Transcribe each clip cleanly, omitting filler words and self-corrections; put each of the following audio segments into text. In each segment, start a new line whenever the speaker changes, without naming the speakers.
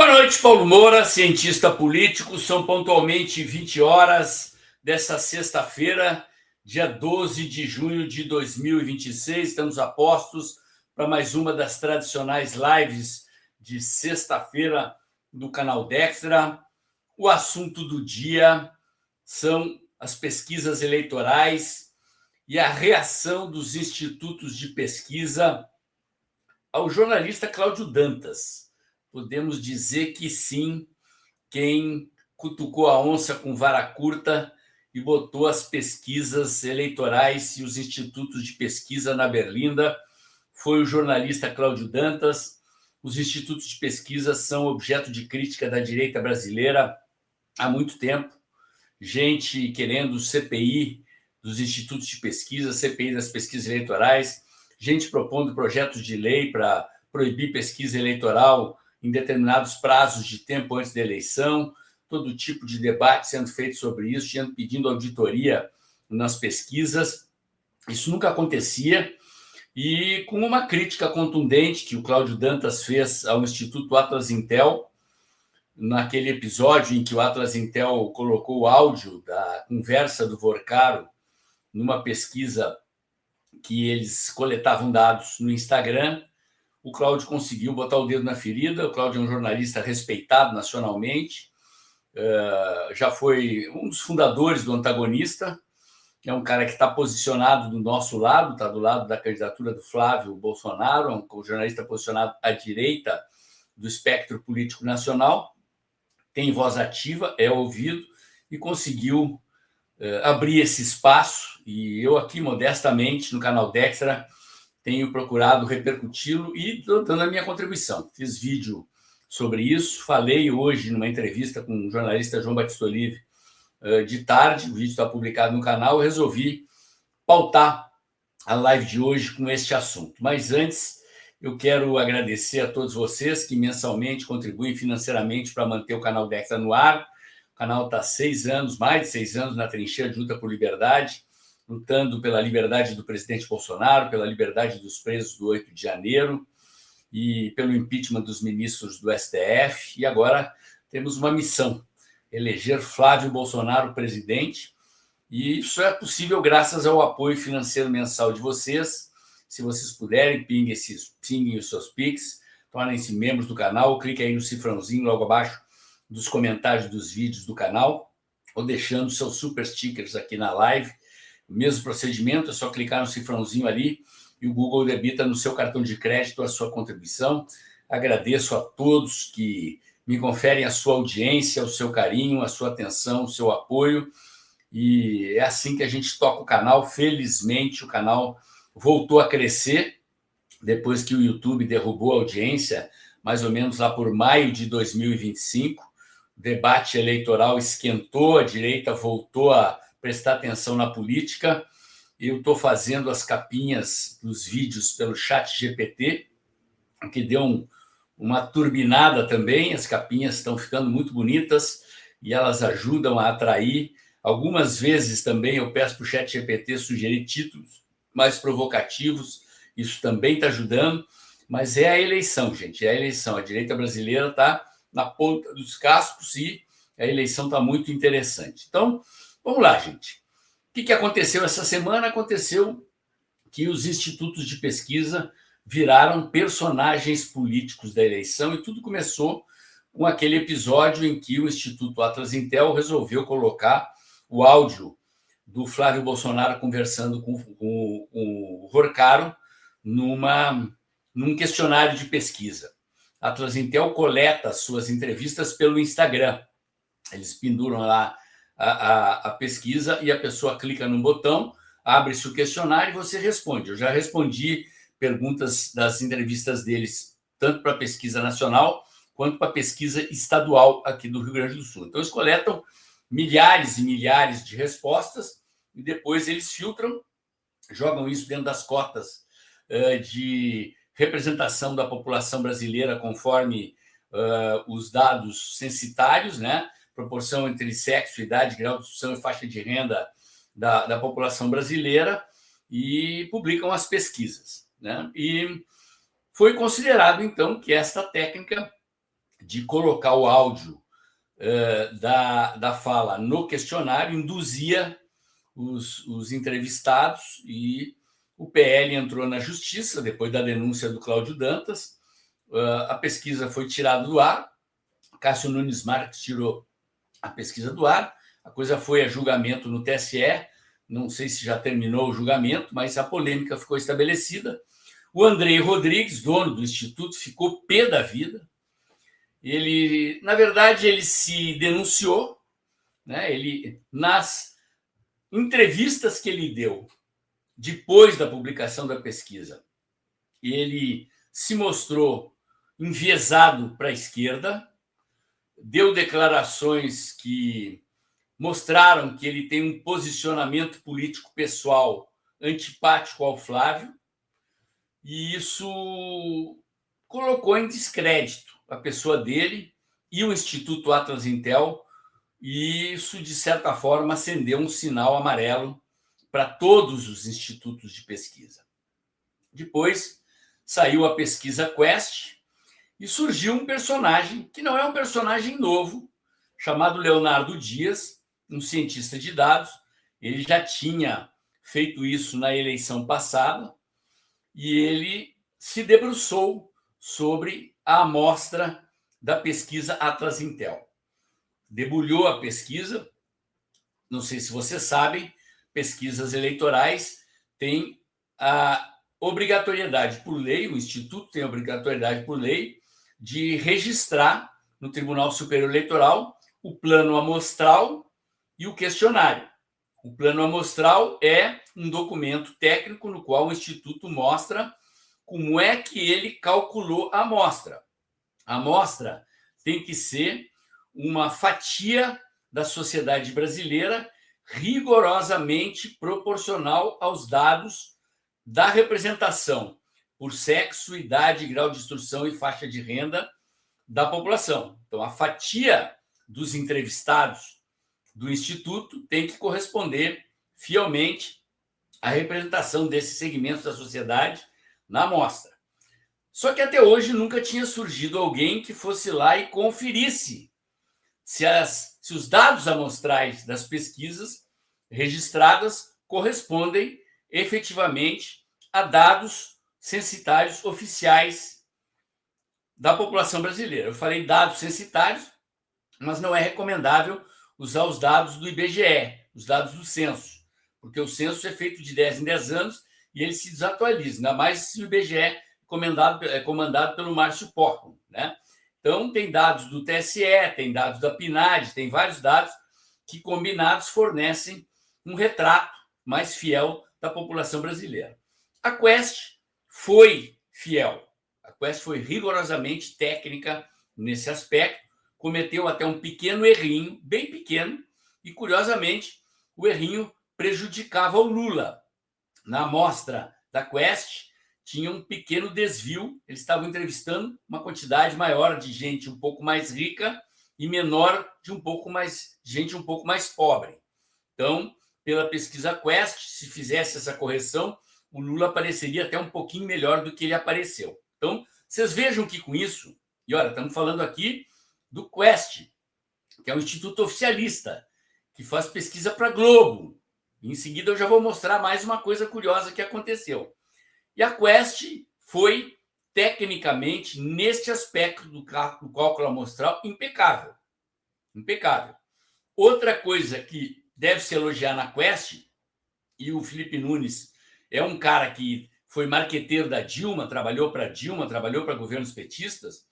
Boa noite, Paulo Moura, cientista político. São pontualmente 20 horas dessa sexta-feira, dia 12 de junho de 2026. Estamos a postos para mais uma das tradicionais lives de sexta-feira do canal Dextra. O assunto do dia são as pesquisas eleitorais e a reação dos institutos de pesquisa ao jornalista Cláudio Dantas. Podemos dizer que sim, quem cutucou a onça com vara curta e botou as pesquisas eleitorais e os institutos de pesquisa na berlinda foi o jornalista Cláudio Dantas. Os institutos de pesquisa são objeto de crítica da direita brasileira há muito tempo. Gente querendo CPI dos institutos de pesquisa, CPI das pesquisas eleitorais, gente propondo projetos de lei para proibir pesquisa eleitoral em determinados prazos de tempo antes da eleição, todo tipo de debate sendo feito sobre isso, pedindo auditoria nas pesquisas. Isso nunca acontecia, e com uma crítica contundente que o Cláudio Dantas fez ao Instituto Atlas Intel, naquele episódio em que o Atlas Intel colocou o áudio da conversa do Vorcaro numa pesquisa que eles coletavam dados no Instagram. O Cláudio conseguiu botar o dedo na ferida. O Cláudio é um jornalista respeitado nacionalmente, já foi um dos fundadores do Antagonista, é um cara que está posicionado do nosso lado, está do lado da candidatura do Flávio Bolsonaro, é um jornalista posicionado à direita do espectro político nacional, tem voz ativa, é ouvido e conseguiu abrir esse espaço. E eu aqui, modestamente, no canal Dextra, tenho procurado repercuti-lo e dando a minha contribuição. Fiz vídeo sobre isso, falei hoje numa entrevista com o jornalista João Batista Olive de tarde, o vídeo está publicado no canal, eu resolvi pautar a live de hoje com este assunto. Mas antes, eu quero agradecer a todos vocês que mensalmente contribuem financeiramente para manter o canal Dextra no ar. O canal está há 6 anos, mais de 6 anos, na trincheira de luta por liberdade, lutando pela liberdade do presidente Bolsonaro, pela liberdade dos presos do 8 de janeiro e pelo impeachment dos ministros do STF. E agora temos uma missão: eleger Flávio Bolsonaro presidente. E isso é possível graças ao apoio financeiro mensal de vocês. Se vocês puderem, pinguem os seus Pix, tornem-se membros do canal, clique aí no cifrãozinho logo abaixo dos comentários dos vídeos do canal, ou deixando seus super stickers aqui na live. O mesmo procedimento, é só clicar no cifrãozinho ali e o Google debita no seu cartão de crédito a sua contribuição. Agradeço a todos que me conferem a sua audiência, o seu carinho, a sua atenção, o seu apoio. E é assim que a gente toca o canal. Felizmente, o canal voltou a crescer depois que o YouTube derrubou a audiência, mais ou menos lá por maio de 2025. O debate eleitoral esquentou, a direita voltou a prestar atenção na política. Eu estou fazendo as capinhas dos vídeos pelo ChatGPT, que deu uma turbinada também. As capinhas estão ficando muito bonitas e elas ajudam a atrair. Algumas vezes também eu peço para o ChatGPT sugerir títulos mais provocativos, isso também está ajudando, mas é a eleição, gente, é a eleição. A direita brasileira está na ponta dos cascos e a eleição está muito interessante. Então, vamos lá, gente. O que aconteceu essa semana? Aconteceu que os institutos de pesquisa viraram personagens políticos da eleição, e tudo começou com aquele episódio em que o Instituto Atlas Intel resolveu colocar o áudio do Flávio Bolsonaro conversando com o Vorcaro num questionário de pesquisa. A Atlas Intel coleta suas entrevistas pelo Instagram. Eles penduram lá a pesquisa e a pessoa clica num botão, abre-se o questionário e você responde. Eu já respondi perguntas das entrevistas deles, tanto para a pesquisa nacional quanto para a pesquisa estadual aqui do Rio Grande do Sul. Então, eles coletam milhares e milhares de respostas e depois eles filtram, jogam isso dentro das cotas de representação da população brasileira conforme os dados censitários, né? Proporção entre sexo, idade, grau de instrução e faixa de renda da população brasileira, e publicam as pesquisas, né? E foi considerado, então, que esta técnica de colocar o áudio da fala no questionário, induzia os entrevistados, e o PL entrou na justiça depois da denúncia do Cláudio Dantas. A pesquisa foi tirada do ar, Cássio Nunes Marques tirou a pesquisa do ar, a coisa foi a julgamento no TSE, não sei se já terminou o julgamento, mas a polêmica ficou estabelecida. O Andrei Rodrigues, dono do Instituto, ficou pé da vida. Ele, na verdade, ele se denunciou, né? Ele, nas entrevistas que ele deu depois da publicação da pesquisa, ele se mostrou enviesado para a esquerda, deu declarações que mostraram que ele tem um posicionamento político pessoal antipático ao Flávio, e isso colocou em descrédito a pessoa dele e o Instituto Atlas Intel, e isso, de certa forma, acendeu um sinal amarelo para todos os institutos de pesquisa. Depois saiu a pesquisa Quest e surgiu um personagem que não é um personagem novo, chamado Leonardo Dias, um cientista de dados. Ele já tinha feito isso na eleição passada e ele se debruçou sobre a amostra da pesquisa Atlas Intel. Debulhou a pesquisa. Não sei se vocês sabem, pesquisas eleitorais têm a obrigatoriedade por lei, o Instituto tem a obrigatoriedade por lei de registrar no Tribunal Superior Eleitoral o plano amostral e o questionário. O plano amostral é um documento técnico no qual o Instituto mostra como é que ele calculou a amostra. A amostra tem que ser uma fatia da sociedade brasileira rigorosamente proporcional aos dados da representação por sexo, idade, grau de instrução e faixa de renda da população. Então, a fatia dos entrevistados do Instituto tem que corresponder fielmente à representação desses segmentos da sociedade na amostra. Só que até hoje nunca tinha surgido alguém que fosse lá e conferisse se os dados amostrais das pesquisas registradas correspondem efetivamente a dados censitários oficiais da população brasileira. Eu falei dados censitários, mas não é recomendável usar os dados do IBGE, os dados do censo, porque o censo é feito de 10 em 10 anos e ele se desatualiza, ainda mais se o IBGE é comandado pelo Márcio Porco, né? Então, tem dados do TSE, tem dados da PNAD, tem vários dados que, combinados, fornecem um retrato mais fiel da população brasileira. A Quest foi fiel, a Quest foi rigorosamente técnica nesse aspecto, cometeu até um pequeno errinho, bem pequeno, e, curiosamente, o errinho prejudicava o Lula. Na amostra da Quest, tinha um pequeno desvio, eles estavam entrevistando uma quantidade maior de gente um pouco mais rica e menor de gente um pouco mais pobre. Então, pela pesquisa Quest, se fizesse essa correção, o Lula apareceria até um pouquinho melhor do que ele apareceu. Então, vocês vejam que com isso, e olha, estamos falando aqui do Quest, que é um instituto oficialista, que faz pesquisa para Globo. Em seguida, eu já vou mostrar mais uma coisa curiosa que aconteceu. E a Quest foi, tecnicamente, neste aspecto do cálculo amostral, impecável. Impecável. Outra coisa que deve se elogiar na Quest, e o Felipe Nunes é um cara que foi marqueteiro da Dilma, trabalhou para Dilma, trabalhou para governos petistas,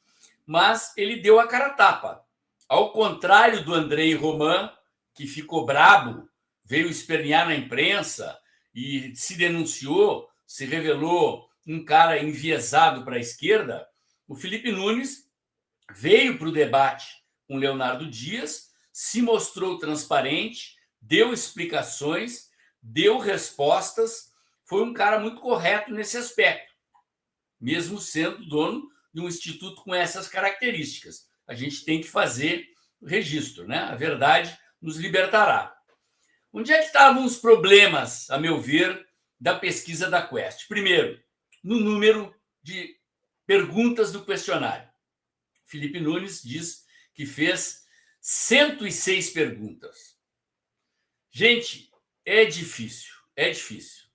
mas ele deu a cara a tapa. Ao contrário do Andrei Roman, que ficou brabo, veio espernear na imprensa e se denunciou, se revelou um cara enviesado para a esquerda, o Felipe Nunes veio para o debate com Leonardo Dias, se mostrou transparente, deu explicações, deu respostas, foi um cara muito correto nesse aspecto, mesmo sendo dono de um instituto com essas características. A gente tem que fazer o registro, né? A verdade nos libertará. Onde é que estavam os problemas, a meu ver, da pesquisa da Quest? Primeiro, no número de perguntas do questionário. Felipe Nunes diz que fez 106 perguntas. Gente, é difícil, é difícil.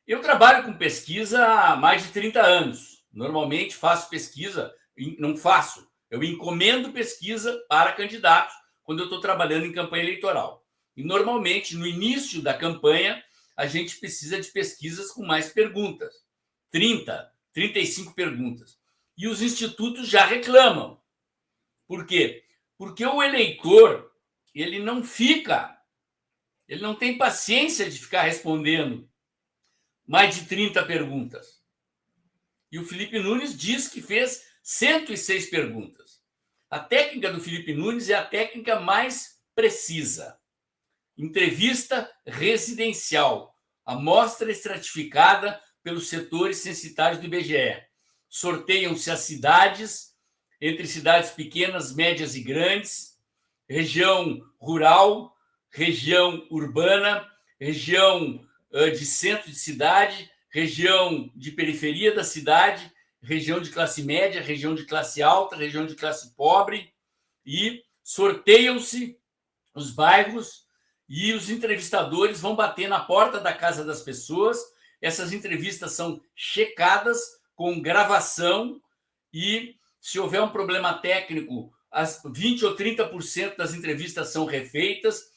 Eu trabalho com pesquisa há mais de 30 anos. Normalmente faço pesquisa, não faço, eu encomendo pesquisa para candidatos quando eu estou trabalhando em campanha eleitoral. E normalmente, no início da campanha, a gente precisa de pesquisas com mais perguntas. 30, 35 perguntas. E os institutos já reclamam. Por quê? Porque o eleitor, ele não tem paciência de ficar respondendo mais de 30 perguntas. E o Felipe Nunes diz que fez 106 perguntas. A técnica do Felipe Nunes é a técnica mais precisa. Entrevista residencial, amostra estratificada pelos setores censitários do IBGE. Sorteiam-se as cidades, entre cidades pequenas, médias e grandes, região rural, região urbana, região de centro de cidade, região de periferia da cidade, região de classe média, região de classe alta, região de classe pobre, e sorteiam-se os bairros e os entrevistadores vão bater na porta da casa das pessoas. Essas entrevistas são checadas com gravação e, se houver um problema técnico, as 20 ou 30% das entrevistas são refeitas.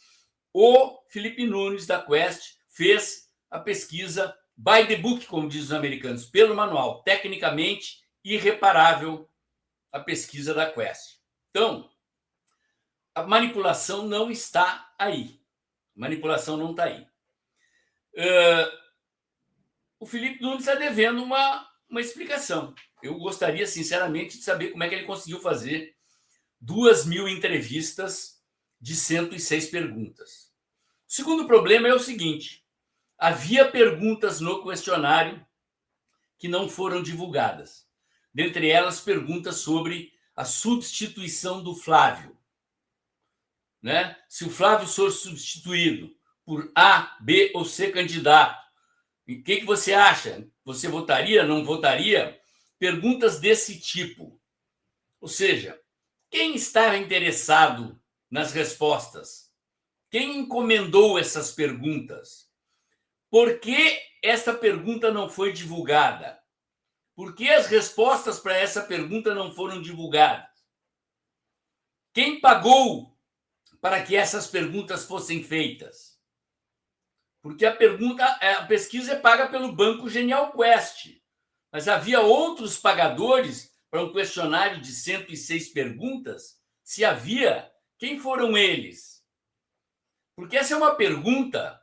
O Felipe Nunes, da Quest, fez a pesquisa by the book, como dizem os americanos, pelo manual, tecnicamente irreparável a pesquisa da Quest. Então, a manipulação não está aí. A manipulação não está aí. O Felipe Nunes está devendo uma explicação. Eu gostaria, sinceramente, de saber como é que ele conseguiu fazer 2.000 entrevistas de 106 perguntas. O segundo problema é o seguinte: havia perguntas no questionário que não foram divulgadas. Dentre elas, perguntas sobre a substituição do Flávio. Né? Se o Flávio for substituído por A, B ou C candidato, o que você acha? Você votaria, não votaria? Perguntas desse tipo. Ou seja, quem estava interessado nas respostas? Quem encomendou essas perguntas? Por que esta pergunta não foi divulgada? Por que as respostas para essa pergunta não foram divulgadas? Quem pagou para que essas perguntas fossem feitas? Porque a pesquisa é paga pelo Banco Genial Quest, mas havia outros pagadores para um questionário de 106 perguntas? Se havia, quem foram eles? Porque essa é uma pergunta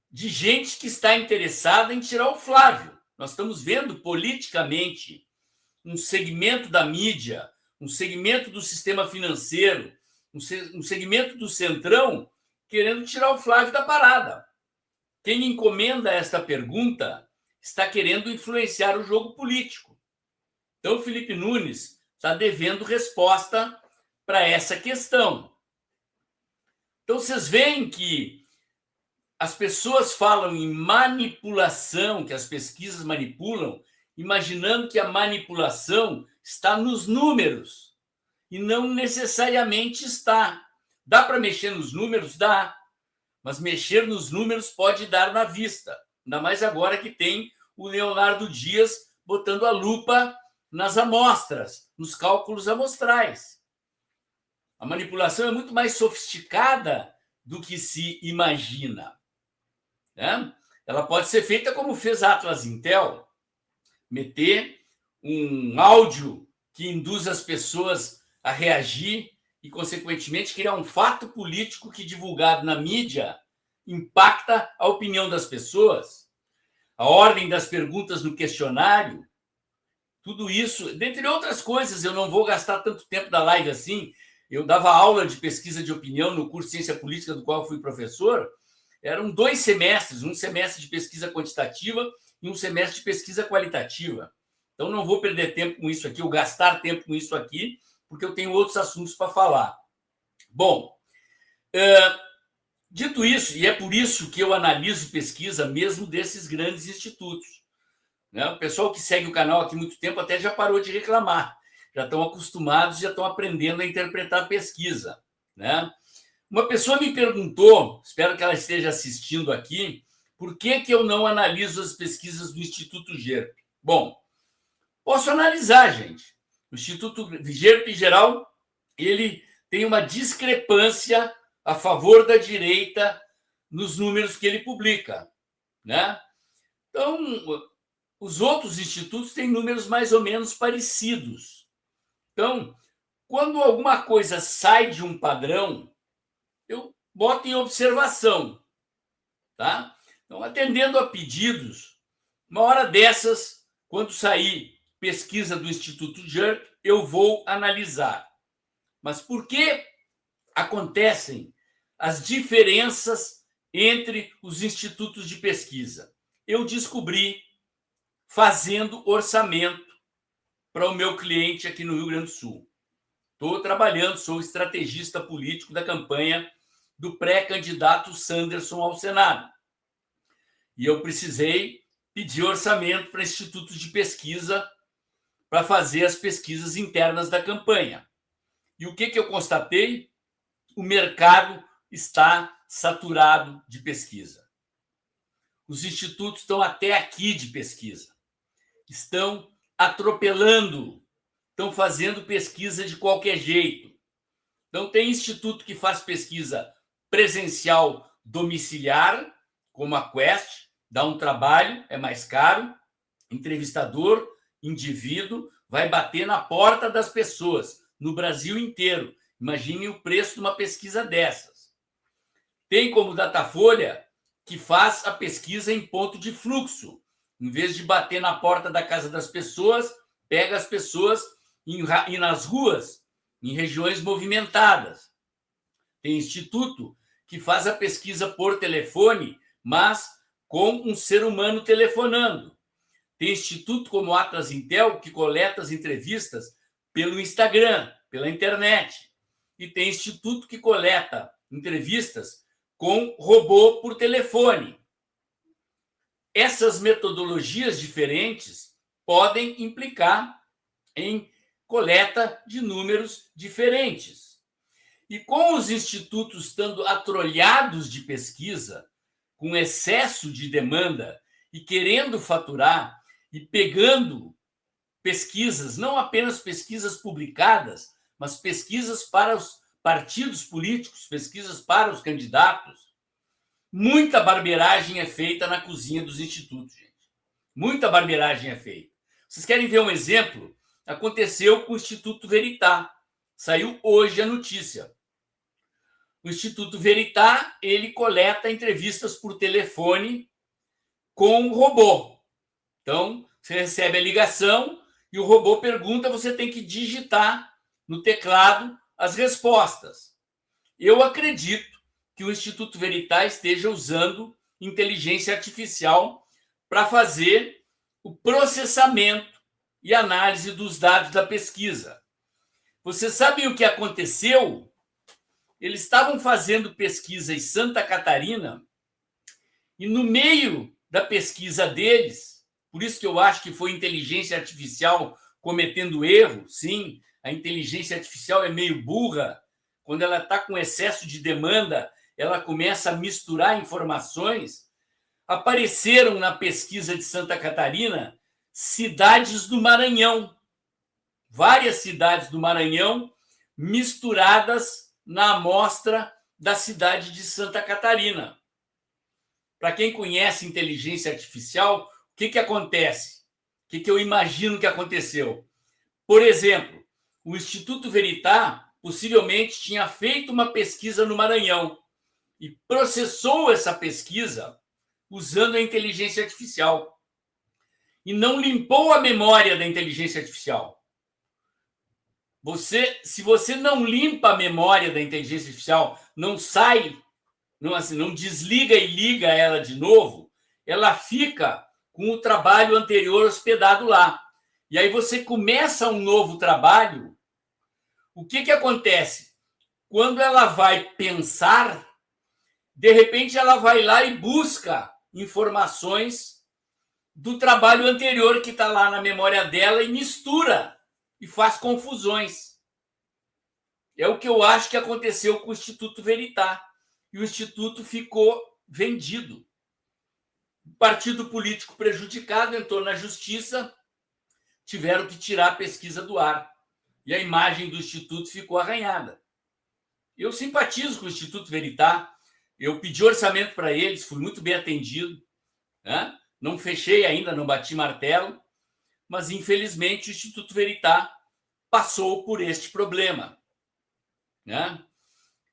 de gente que está interessada em tirar o Flávio. Nós estamos vendo politicamente um segmento da mídia, um segmento do sistema financeiro, um segmento do Centrão querendo tirar o Flávio da parada. Quem encomenda esta pergunta está querendo influenciar o jogo político. Então, o Felipe Nunes está devendo resposta para essa questão. Então, vocês veem que as pessoas falam em manipulação, que as pesquisas manipulam, imaginando que a manipulação está nos números. E não necessariamente está. Dá para mexer nos números? Dá. Mas mexer nos números pode dar na vista. Ainda mais agora que tem o Leonardo Dias botando a lupa nas amostras, nos cálculos amostrais. A manipulação é muito mais sofisticada do que se imagina. Né? Ela pode ser feita como fez a Atlas Intel, meter um áudio que induz as pessoas a reagir e, consequentemente, criar um fato político que, divulgado na mídia, impacta a opinião das pessoas. A ordem das perguntas no questionário, tudo isso, dentre outras coisas. Eu não vou gastar tanto tempo da live assim. Eu dava aula de pesquisa de opinião no curso de Ciência Política, do qual eu fui professor. Eram 2 semestres, um semestre de pesquisa quantitativa e um semestre de pesquisa qualitativa. Então, não vou perder tempo com isso aqui, ou gastar tempo com isso aqui, porque eu tenho outros assuntos para falar. Bom, dito isso, e é por isso que eu analiso pesquisa mesmo desses grandes institutos. Né? O pessoal que segue o canal aqui há muito tempo até já parou de reclamar. já estão acostumados, já estão aprendendo a interpretar a pesquisa, né? Uma pessoa me perguntou, espero que ela esteja assistindo aqui, por que eu não analiso as pesquisas do Instituto GERP? Bom, posso analisar, gente. O Instituto GERP, em geral, ele tem uma discrepância a favor da direita nos números que ele publica, né? Então, os outros institutos têm números mais ou menos parecidos. Então, quando alguma coisa sai de um padrão, eu boto em observação, tá? Então, atendendo a pedidos, uma hora dessas, quando sair pesquisa do Instituto GERP, eu vou analisar. Mas por que acontecem as diferenças entre os institutos de pesquisa? Eu descobri fazendo orçamento para o meu cliente aqui no Rio Grande do Sul. Estou trabalhando, sou estrategista político da campanha do pré-candidato Sanderson ao Senado. E eu precisei pedir orçamento para institutos de pesquisa para fazer as pesquisas internas da campanha. E o que eu constatei? O mercado está saturado de pesquisa. Os institutos estão até aqui de pesquisa. Estão atropelando, estão fazendo pesquisa de qualquer jeito. Então, tem instituto que faz pesquisa presencial domiciliar, como a Quest, dá um trabalho, é mais caro, entrevistador, indivíduo, vai bater na porta das pessoas, no Brasil inteiro. Imagine o preço de uma pesquisa dessas. Tem como Datafolha, que faz a pesquisa em ponto de fluxo. Em vez de bater na porta da casa das pessoas, pega as pessoas e nas ruas, em regiões movimentadas. Tem instituto que faz a pesquisa por telefone, mas com um ser humano telefonando. Tem instituto como Atlas Intel, que coleta as entrevistas pelo Instagram, pela internet. E tem instituto que coleta entrevistas com robô por telefone. Essas metodologias diferentes podem implicar em coleta de números diferentes. E com os institutos estando atrolhados de pesquisa, com excesso de demanda e querendo faturar e pegando pesquisas, não apenas pesquisas publicadas, mas pesquisas para os partidos políticos, pesquisas para os candidatos, muita barbeiragem é feita na cozinha dos institutos, gente. Muita barbeiragem é feita. Vocês querem ver um exemplo? Aconteceu com o Instituto Veritá. Saiu hoje a notícia. O Instituto Veritá, ele coleta entrevistas por telefone com o robô. Então, você recebe a ligação e o robô pergunta, você tem que digitar no teclado as respostas. Eu acredito que o Instituto Veritá esteja usando inteligência artificial para fazer o processamento e análise dos dados da pesquisa. Vocês sabem o que aconteceu? Eles estavam fazendo pesquisa em Santa Catarina e no meio da pesquisa deles, por isso que eu acho que foi inteligência artificial cometendo erro, sim, a inteligência artificial é meio burra, quando ela está com excesso de demanda, ela começa a misturar informações. Apareceram na pesquisa de Santa Catarina cidades do Maranhão, várias cidades do Maranhão misturadas na amostra da cidade de Santa Catarina. Para quem conhece inteligência artificial, o que acontece? O que eu imagino que aconteceu? Por exemplo, o Instituto Veritá possivelmente tinha feito uma pesquisa no Maranhão e processou essa pesquisa usando a inteligência artificial e não limpou a memória da inteligência artificial. Se você não limpa a memória da inteligência artificial, não sai, não desliga e liga ela de novo, ela fica com o trabalho anterior hospedado lá. E aí você começa um novo trabalho. O que acontece? Quando ela vai pensar, de repente ela vai lá e busca informações do trabalho anterior que está lá na memória dela e mistura e faz confusões. É o que eu acho que aconteceu com o Instituto Veritá. E o Instituto ficou vendido. O partido político prejudicado entrou na justiça, tiveram que tirar a pesquisa do ar. E a imagem do Instituto ficou arranhada. Eu simpatizo com o Instituto Veritá, eu pedi orçamento para eles, fui muito bem atendido, né? Não fechei ainda, não bati martelo, mas infelizmente o Instituto Veritá passou por este problema, né?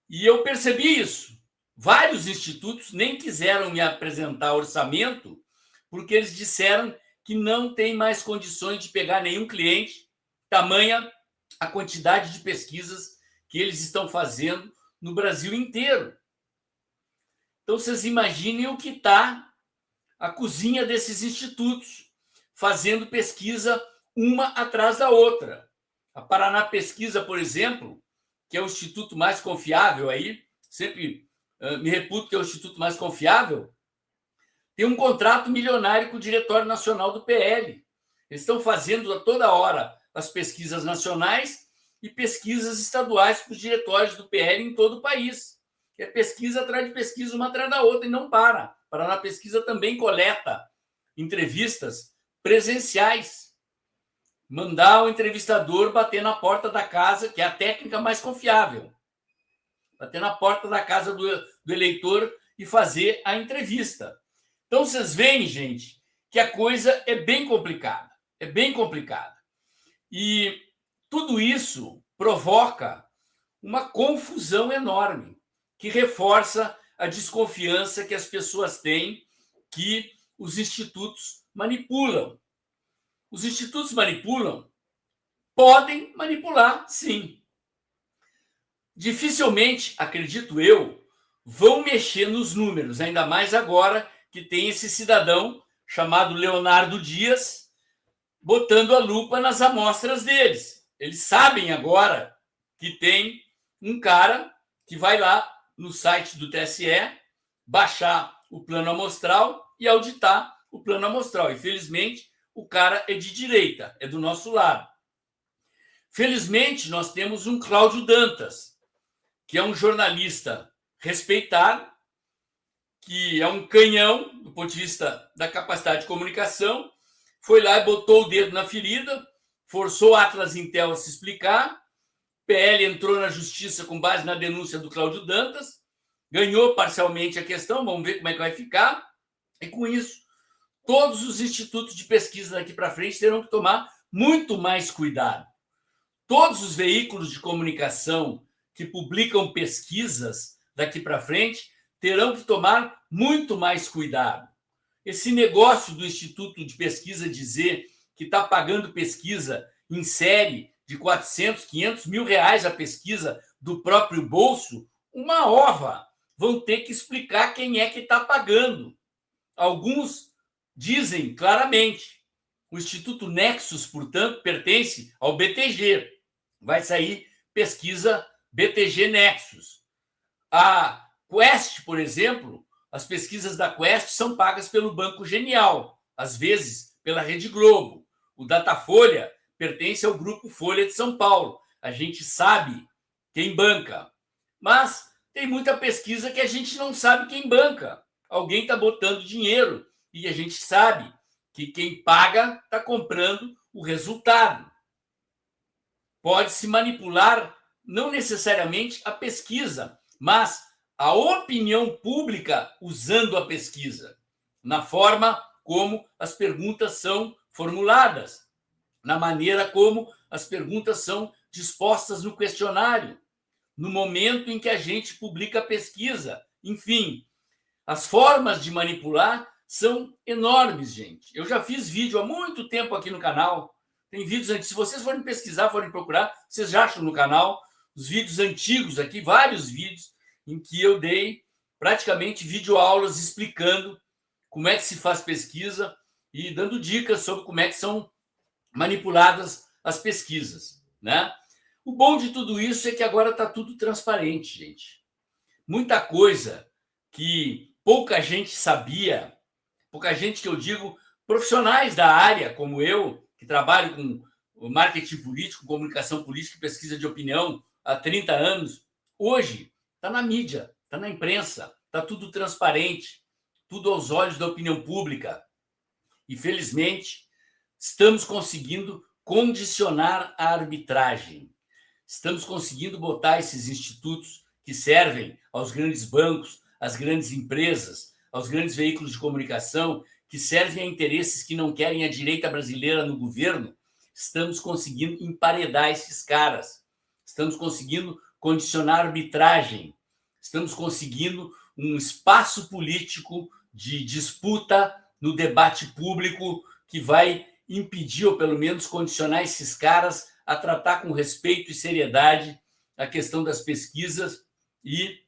E eu percebi isso. Vários institutos nem quiseram me apresentar orçamento porque eles disseram que não tem mais condições de pegar nenhum cliente, tamanha a quantidade de pesquisas que eles estão fazendo no Brasil inteiro. Então, vocês imaginem o que está a cozinha desses institutos, fazendo pesquisa uma atrás da outra. A Paraná Pesquisa, por exemplo, que é o instituto mais confiável aí, sempre me reputo que é o instituto mais confiável, tem um contrato milionário com o Diretório Nacional do PL. Eles estão fazendo a toda hora as pesquisas nacionais e pesquisas estaduais para os diretórios do PL em todo o país. É pesquisa atrás de pesquisa, uma atrás da outra, e não para. Paraná Pesquisa também coleta entrevistas presenciais. Mandar o entrevistador bater na porta da casa, que é a técnica mais confiável. Bater na porta da casa do eleitor e fazer a entrevista. Então, vocês veem, gente, que a coisa é bem complicada. É bem complicada. E tudo isso provoca uma confusão enorme, que reforça a desconfiança que as pessoas têm que os institutos manipulam. Os institutos manipulam? Podem manipular, sim. Dificilmente, acredito eu, vão mexer nos números, ainda mais agora que tem esse cidadão chamado Leonardo Dias botando a lupa nas amostras deles. Eles sabem agora que tem um cara que vai lá no site do TSE baixar o plano amostral e auditar o plano amostral. Infelizmente, o cara é de direita, é do nosso lado. Felizmente, nós temos um Cláudio Dantas, que é um jornalista respeitado, que é um canhão do ponto de vista da capacidade de comunicação, foi lá e botou o dedo na ferida, forçou a Atlas Intel a se explicar, PL entrou na justiça com base na denúncia do Cláudio Dantas, ganhou parcialmente a questão, vamos ver como é que vai ficar, e com isso, todos os institutos de pesquisa daqui para frente terão que tomar muito mais cuidado. Todos os veículos de comunicação que publicam pesquisas daqui para frente terão que tomar muito mais cuidado. Esse negócio do Instituto de Pesquisa dizer que está pagando pesquisa em série de 400, 500 mil reais a pesquisa do próprio bolso, uma ova. Vão ter que explicar quem é que está pagando. Alguns dizem claramente. O Instituto Nexus, portanto, pertence ao BTG. Vai sair pesquisa BTG Nexus. A Quest, por exemplo, as pesquisas da Quest são pagas pelo Banco Genial, às vezes pela Rede Globo. O Datafolha pertence ao Grupo Folha de São Paulo. A gente sabe quem banca. Mas tem muita pesquisa que a gente não sabe quem banca. Alguém está botando dinheiro e a gente sabe que quem paga está comprando o resultado. Pode-se manipular não necessariamente a pesquisa, mas a opinião pública usando a pesquisa, na forma como as perguntas são formuladas, na maneira como as perguntas são dispostas no questionário, no momento em que a gente publica a pesquisa. Enfim, as formas de manipular são enormes, gente. Eu já fiz vídeo há muito tempo aqui no canal. Tem vídeos antigos. Se vocês forem pesquisar, forem procurar, vocês já acham no canal os vídeos antigos aqui, vários vídeos em que eu dei praticamente videoaulas explicando como é que se faz pesquisa e dando dicas sobre como é que são manipuladas as pesquisas, né? O bom de tudo isso é que agora está tudo transparente, gente. Muita coisa que pouca gente sabia, pouca gente que eu digo, profissionais da área, como eu, que trabalho com o marketing político, comunicação política e pesquisa de opinião há 30 anos. Hoje está na mídia, está na imprensa, está tudo transparente, tudo aos olhos da opinião pública. E, felizmente, estamos conseguindo condicionar a arbitragem. Estamos conseguindo botar esses institutos que servem aos grandes bancos, às grandes empresas, aos grandes veículos de comunicação, que servem a interesses que não querem a direita brasileira no governo. Estamos conseguindo emparedar esses caras. Estamos conseguindo condicionar a arbitragem. Estamos conseguindo um espaço político de disputa no debate público que vai impedir, ou pelo menos condicionar esses caras a tratar com respeito e seriedade a questão das pesquisas, e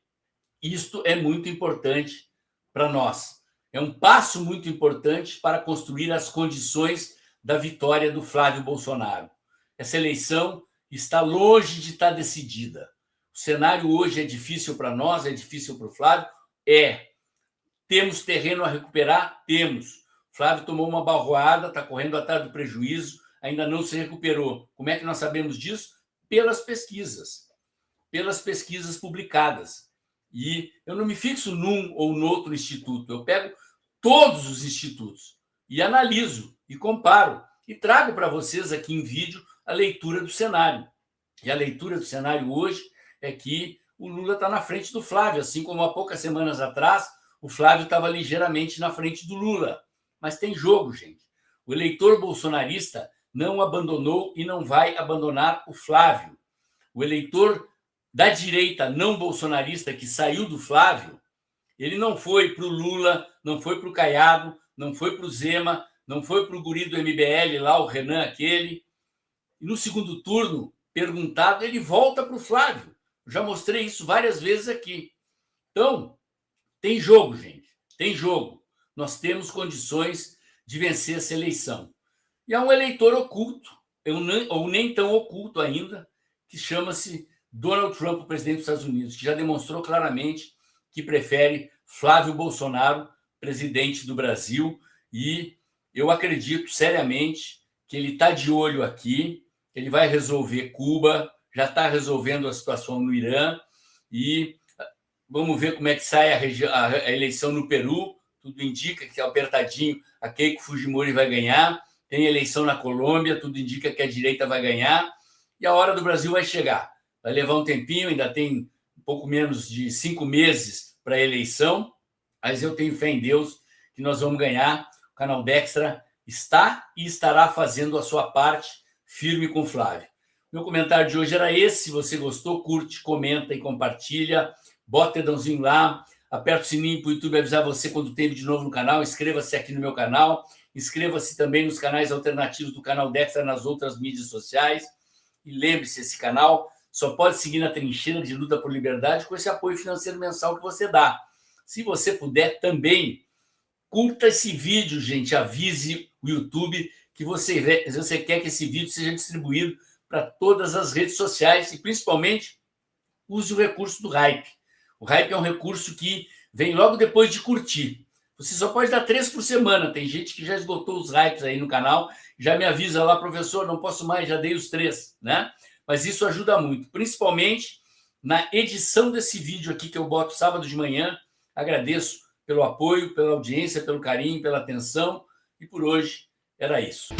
isto é muito importante para nós. É um passo muito importante para construir as condições da vitória do Flávio Bolsonaro. Essa eleição está longe de estar decidida. O cenário hoje é difícil para nós, é difícil para o Flávio, Temos terreno a recuperar? Temos. O Flávio tomou uma barroada, está correndo atrás do prejuízo, ainda não se recuperou. Como é que nós sabemos disso? Pelas pesquisas publicadas. E eu não me fixo num ou no outro instituto, eu pego todos os institutos e analiso e comparo e trago para vocês aqui em vídeo a leitura do cenário. E a leitura do cenário hoje é que o Lula está na frente do Flávio, assim como há poucas semanas atrás o Flávio estava ligeiramente na frente do Lula. Mas tem jogo, gente. O eleitor bolsonarista não abandonou e não vai abandonar o Flávio. O eleitor da direita não bolsonarista que saiu do Flávio, ele não foi para o Lula, não foi para o Caiado, não foi para o Zema, não foi para o guri do MBL lá, o Renan aquele. E no segundo turno, perguntado, ele volta para o Flávio. Eu já mostrei isso várias vezes aqui. Então, tem jogo, gente. Tem jogo. Nós temos condições de vencer essa eleição. E há um eleitor oculto, ou nem tão oculto ainda, que chama-se Donald Trump, o presidente dos Estados Unidos, que já demonstrou claramente que prefere Flávio Bolsonaro, presidente do Brasil. E eu acredito seriamente que ele está de olho aqui, ele vai resolver Cuba, já está resolvendo a situação no Irã, e vamos ver como é que sai a eleição no Peru. Tudo indica que, apertadinho, a Keiko Fujimori vai ganhar. Tem eleição na Colômbia, tudo indica que a direita vai ganhar. E a hora do Brasil vai chegar. Vai levar um tempinho, ainda tem um pouco menos de 5 meses para a eleição, mas eu tenho fé em Deus que nós vamos ganhar. O canal Dextra está e estará fazendo a sua parte firme com o Flávio. Meu comentário de hoje era esse. Se você gostou, curte, comenta e compartilha. Bota o dedãozinho lá, aperta o sininho para o YouTube avisar você quando tem vídeo novo no canal. Inscreva-se aqui no meu canal. Inscreva-se também nos canais alternativos do canal Dextra nas outras mídias sociais. E lembre-se, esse canal só pode seguir na trincheira de luta por liberdade com esse apoio financeiro mensal que você dá. Se você puder também, curta esse vídeo, gente. Avise o YouTube que você quer que esse vídeo seja distribuído para todas as redes sociais e, principalmente, use o recurso do Hype. O Hype é um recurso que vem logo depois de curtir. Você só pode dar 3 por semana. Tem gente que já esgotou os Hypes aí no canal, já me avisa lá, professor, não posso mais, já dei os 3, né? Mas isso ajuda muito, principalmente na edição desse vídeo aqui que eu boto sábado de manhã. Agradeço pelo apoio, pela audiência, pelo carinho, pela atenção. E por hoje era isso.